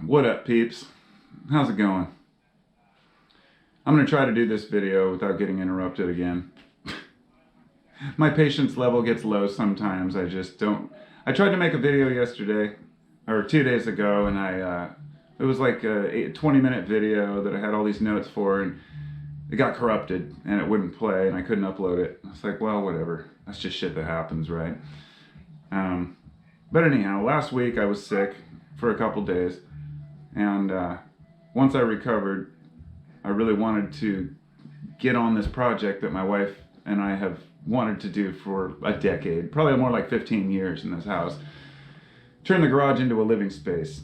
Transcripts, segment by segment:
What up, peeps? How's it going? I'm going to try to do this video without getting interrupted again. My patience level gets low sometimes. I just don't... I tried to make a video yesterday, or 2 days ago, and it was like a 20-minute video that I had all these notes for, and it got corrupted, and it wouldn't play, and I couldn't upload it. I was like, well, whatever. That's just shit that happens, right? But anyhow, last week I was sick for a couple days, and once I recovered, I really wanted to get on this project that my wife and I have wanted to do for a decade, probably more like 15 years in this house. Turn the garage into a living space.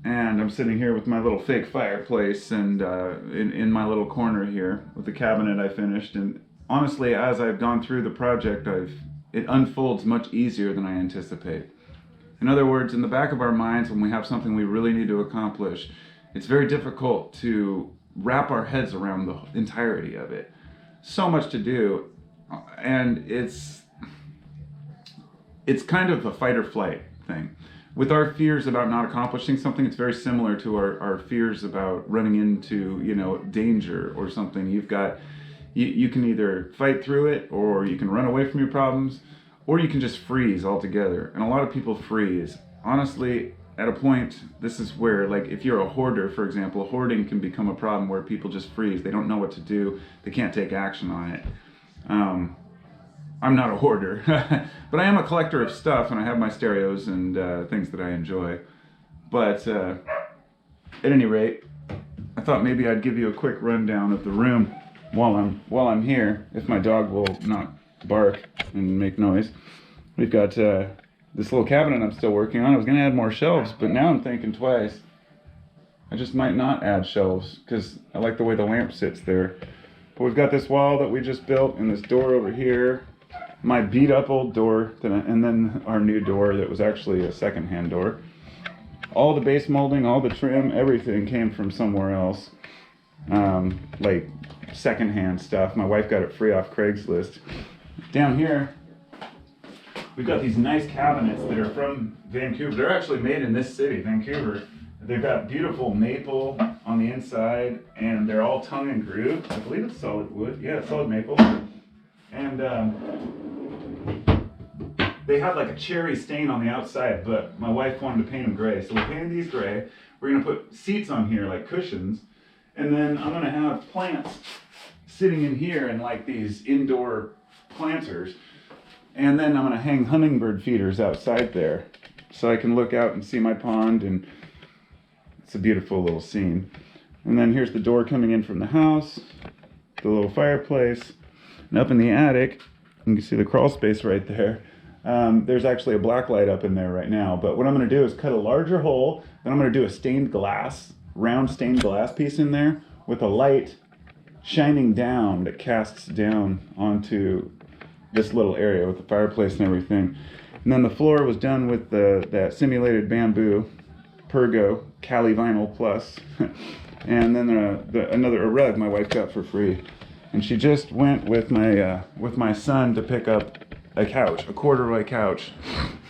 And I'm sitting here with my little fake fireplace and in my little corner here with the cabinet I finished. And honestly, as I've gone through the project, it unfolds much easier than I anticipate. In other words, in the back of our minds, when we have something we really need to accomplish, it's very difficult to wrap our heads around the entirety of it. So much to do, and it's kind of a fight or flight thing. With our fears about not accomplishing something, it's very similar to our fears about running into, danger or something. You can either fight through it, or you can run away from your problems, or you can just freeze altogether. And a lot of people freeze. Honestly, at a point, this is where, like, if you're a hoarder, for example, hoarding can become a problem where people just freeze. They don't know what to do. They can't take action on it. I'm not a hoarder, but I am a collector of stuff, and I have my stereos and things that I enjoy. But at any rate, I thought maybe I'd give you a quick rundown of the room while I'm here, if my dog will not bark and make noise. We've got this little cabinet I'm still working on. I was going to add more shelves, but now I'm thinking twice. I just might not add shelves because I like the way the lamp sits there. But we've got this wall that we just built and this door over here. My beat up old door, and then our new door that was actually a secondhand door. All the base molding, all the trim, everything came from somewhere else. Like secondhand stuff. My wife got it free off Craigslist. Down here, we've got these nice cabinets that are from Vancouver. They're actually made in this city, Vancouver. They've got beautiful maple on the inside, and they're all tongue and groove. I believe it's solid wood. Yeah, solid maple. And they have like a cherry stain on the outside, but my wife wanted to paint them gray. So we painted these gray. We're going to put seats on here like cushions. And then I'm going to have plants sitting in here in like these indoor planters. And then I'm going to hang hummingbird feeders outside there so I can look out and see my pond, and it's a beautiful little scene. And then here's the door coming in from the house, the little fireplace, and up in the attic, you can see the crawl space right there. There's actually a black light up in there right now, but what I'm going to do is cut a larger hole, then I'm going to do a stained glass, round stained glass piece in there with a light shining down that casts down onto this little area with the fireplace and everything. And then the floor was done with that simulated bamboo Pergo Cali Vinyl Plus. And then a rug my wife got for free. And she just went with my son to pick up a couch, a corduroy couch.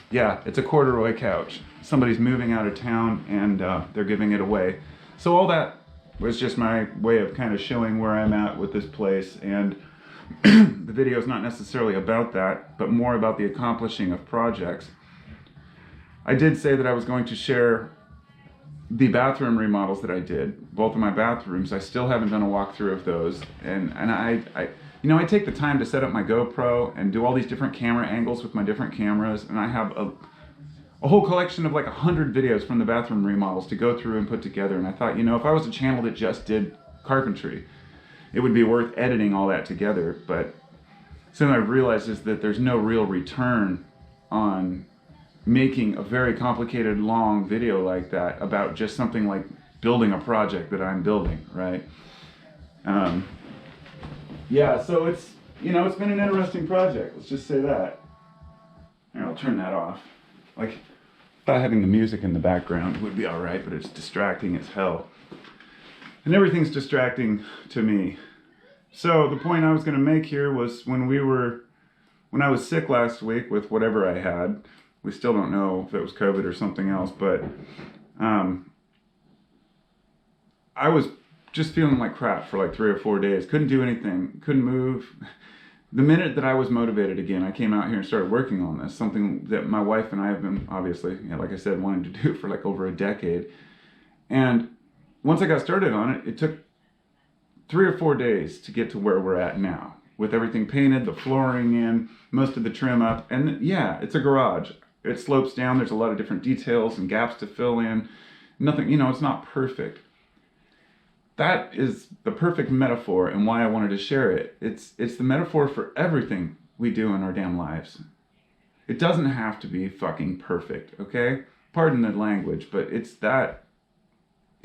Yeah, it's a corduroy couch. Somebody's moving out of town, and they're giving it away. So all that was just my way of kind of showing where I'm at with this place. And the video is not necessarily about that, but more about the accomplishing of projects. I did say that I was going to share the bathroom remodels that I did, both of my bathrooms. I still haven't done a walkthrough of those, and I take the time to set up my GoPro and do all these different camera angles with my different cameras, and I have a whole collection of like 100 videos from the bathroom remodels to go through and put together. And I thought, if I was a channel that just did carpentry, it would be worth editing all that together. But something I've realized is that there's no real return on making a very complicated long video like that about just something like building a project that I'm building, right? Yeah, so it's been an interesting project, let's just say that. Here, I'll turn that off. Like, I thought having the music in the background would be alright, but it's distracting as hell. And everything's distracting to me. So the point I was going to make here was when I was sick last week with whatever I had, we still don't know if it was COVID or something else, but I was just feeling like crap for like 3 or 4 days. Couldn't do anything. Couldn't move. The minute that I was motivated again, I came out here and started working on this. Something that my wife and I have been, obviously, like I said, wanting to do for like over a decade. And once I got started on it, it took 3 or 4 days to get to where we're at now, with everything painted, the flooring in, most of the trim up. And yeah, it's a garage. It slopes down. There's a lot of different details and gaps to fill in. Nothing, it's not perfect. That is the perfect metaphor and why I wanted to share it. It's the metaphor for everything we do in our damn lives. It doesn't have to be fucking perfect, okay? Pardon the language, but it's that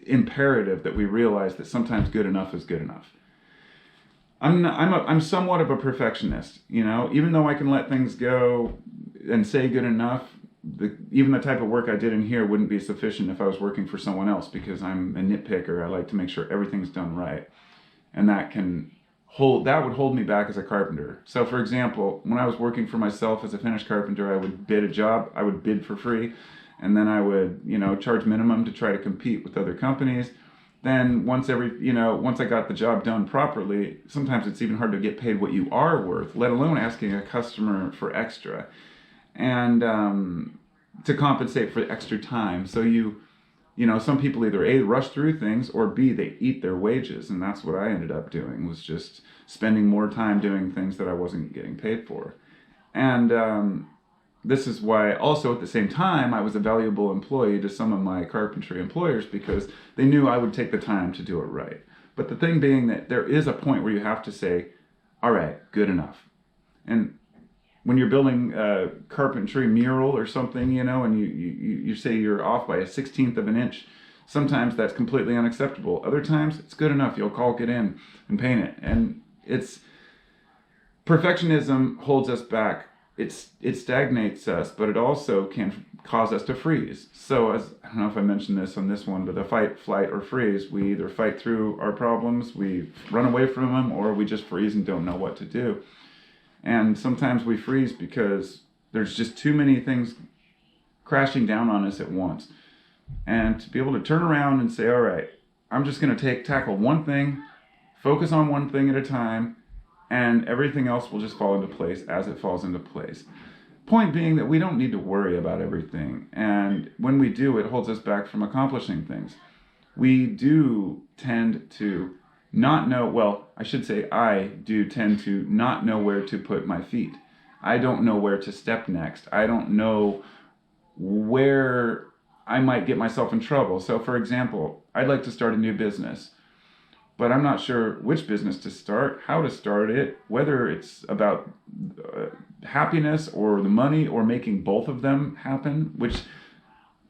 imperative that we realize that sometimes good enough is good enough. I'm somewhat of a perfectionist, even though I can let things go and say good enough. Even the type of work I did in here wouldn't be sufficient if I was working for someone else, because I'm a nitpicker. I like to make sure everything's done right, and that would hold me back as a carpenter. So, for example, when I was working for myself as a finished carpenter, I would bid a job. I would bid for free, and then I would charge minimum to try to compete with other companies. Then once I got the job done properly, sometimes it's even hard to get paid what you are worth, let alone asking a customer for extra. And to compensate for extra time. So some people either A, rush through things, or B, they eat their wages. And that's what I ended up doing, was just spending more time doing things that I wasn't getting paid for. And this is why also at the same time I was a valuable employee to some of my carpentry employers, because they knew I would take the time to do it right. But the thing being that there is a point where you have to say, all right, good enough. And when you're building a carpentry mural or something, and you say you're off by a 1/16 of an inch, sometimes that's completely unacceptable. Other times it's good enough. You'll caulk it in and paint it. And perfectionism holds us back. It stagnates us, but it also can cause us to freeze. So I don't know if I mentioned this on this one, but the fight, flight, or freeze, we either fight through our problems, we run away from them, or we just freeze and don't know what to do. And sometimes we freeze because there's just too many things crashing down on us at once. And to be able to turn around and say, all right, I'm just going to tackle one thing, focus on one thing at a time, and everything else will just fall into place as it falls into place. Point being that we don't need to worry about everything. And when we do, it holds us back from accomplishing things. We do tend to not know, I do tend to not know where to put my feet. I don't know where to step next. I don't know where I might get myself in trouble. So, for example, I'd like to start a new business, but I'm not sure which business to start, how to start it, whether it's about happiness or the money, or making both of them happen, which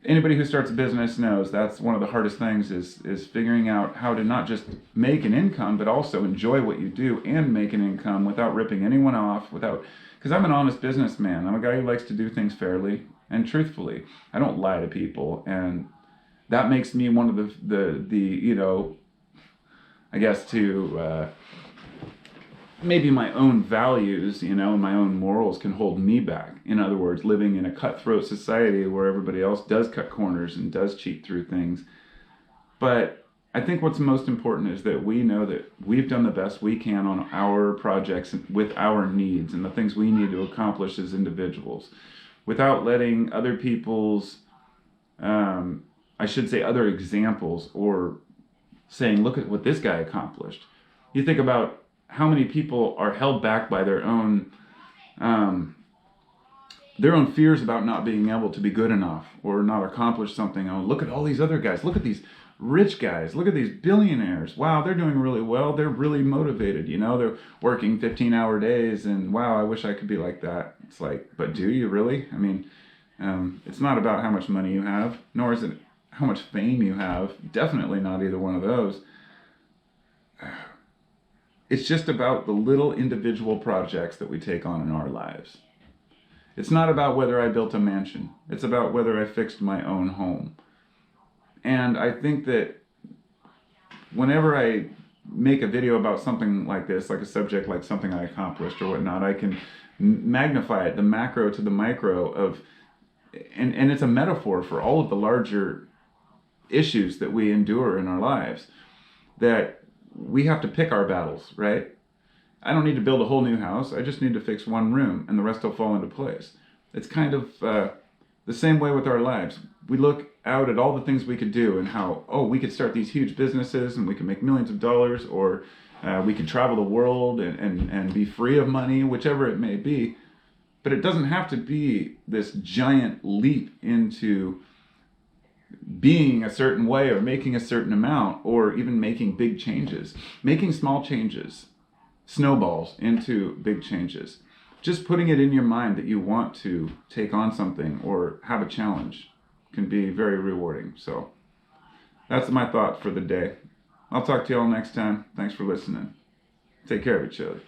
anybody who starts a business knows that's one of the hardest things, is figuring out how to not just make an income, but also enjoy what you do and make an income without ripping anyone off, because I'm an honest businessman. I'm a guy who likes to do things fairly and truthfully. I don't lie to people, and that makes me one of the I guess maybe my own values, and my own morals can hold me back. In other words, living in a cutthroat society where everybody else does cut corners and does cheat through things. But I think what's most important is that we know that we've done the best we can on our projects with our needs and the things we need to accomplish as individuals, without letting other people's, other examples, or saying, look at what this guy accomplished. You think about how many people are held back by their own fears about not being able to be good enough or not accomplish something. Oh, look at all these other guys. Look at these rich guys. Look at these billionaires. Wow, they're doing really well. They're really motivated. They're working 15-hour days, and wow, I wish I could be like that. It's like, but do you really? I mean, it's not about how much money you have, nor is it how much fame you have. Definitely not either one of those. It's just about the little individual projects that we take on in our lives. It's not about whether I built a mansion. It's about whether I fixed my own home. And I think that whenever I make a video about something like this, like a subject like something I accomplished or whatnot, I can magnify it, the macro to the micro of, and it's a metaphor for all of the larger issues that we endure in our lives. that we have to pick our battles, right? I don't need to build a whole new house. I just need to fix one room and the rest will fall into place. It's kind of the same way with our lives. We look out at all the things we could do and how, we could start these huge businesses and we can make millions of dollars, or we could travel the world and be free of money, whichever it may be. But it doesn't have to be this giant leap into being a certain way or making a certain amount or even making big changes. Making small changes snowballs into big changes. Just putting it in your mind that you want to take on something or have a challenge can be very rewarding. So that's my thought for the day. I'll talk to you all next time. Thanks for listening. Take care of each other.